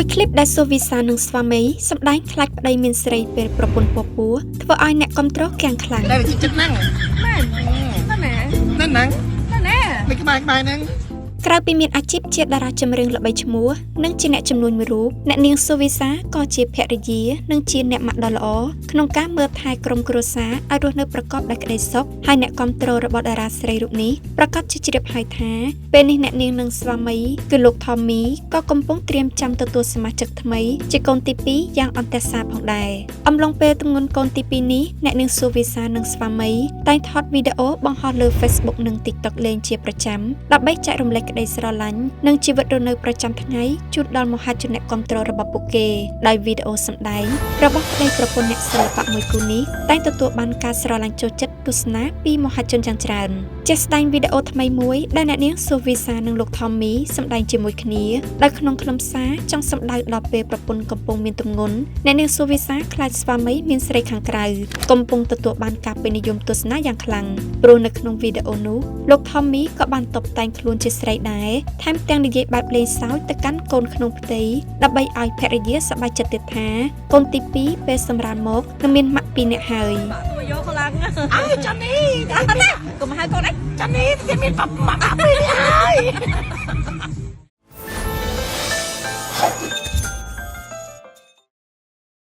មួយคลิปដែលសូវីសានិងស្វាមីសម្ដែងខ្លាចប្តីមានស្រីពេលប្រពន្ធពពោះធ្វើឲ្យអ្នកគាំទ្រគាំងខ្លាំង đây là chích năng nè mấy cái bài năng ក្រៅពីមានអាជីពជាតារាចម្រៀងល្បីឈ្មោះនិងជាអ្នកចំនួនមួយរូបអ្នកនាងសូវីសាក៏ជាភរិយានិងជាអ្នកម៉ាក់ដ៏ល្អក្នុងការមើលថែក្រុមគ្រួសារឲ្យរស់នៅប្រកបដោយក្តីសុខហើយអ្នកគាំទ្ររបស់តារាស្រីរូបនេះប្រកាសជាជ្រាបហើយថាពេលនេះអ្នកនាងនិងស្វាមីគឺលោក Tommy ក៏កំពុងត្រៀមចាំទទួលសមាជិកថ្មីជាកូនទី2យ៉ាងអន្តរសាផងដែរអំឡុងពេលទម្ងន់កូនទី2នេះអ្នកនាងសូវីសានិងស្វាមីតែងថតវីដេអូបង្ហោះលើ Facebook និង TikTok លេងជាប្រចាំដើម្បីចែករំលែកក្តីស្រឡាញ់និងជីវិតរស់នៅប្រចាំថ្ងៃជូនដល់មហាជនអ្នកគាំទ្ររបស់ពួកគេដោយវីដេអូសម្ដែងរបស់ប្តីប្រពន្ធអ្នកសិល្បៈមួយគូនេះតែងទទួលបានការស្រឡាញ់ចូលចិត្តទស្សនាពីមហាជនយ៉ាងច្រើនជាស្ដែងវីដេអូថ្មីមួយដែលអ្នកនាងសូវីសានិងលោក Tommy សម្ដែងជាមួយគ្នាដោយក្នុងខ្លឹមសារចង់សម្ដៅដល់ពេលប្រពន្ធកំពុងមានទម្ងន់អ្នកនាងសូវីសាខ្លាចស្វាមីមានស្រីខាងក្រៅកំពុងទទួលបានការពេញនិយមទស្សនាយ៉ាងខ្លាំងព្រោះនៅក្នុងវីដេអូនោះលោក Tommy ក៏បានតុបតែងខ្លួនជាស្រីដែរថែមទាំងនិយាយបែបលេងសើចទៅកាន់កូនក្នុងផ្ទៃដើម្បីឲ្យភរិយាសប្បាយចិត្តទៀតថាកូនទី2ពេលសម្រាលមកនឹងមានម៉ាក់2នាក់ហើយ ai cho đi cùng hai con đấy cho đi thì miền bắc mặc áo đi ai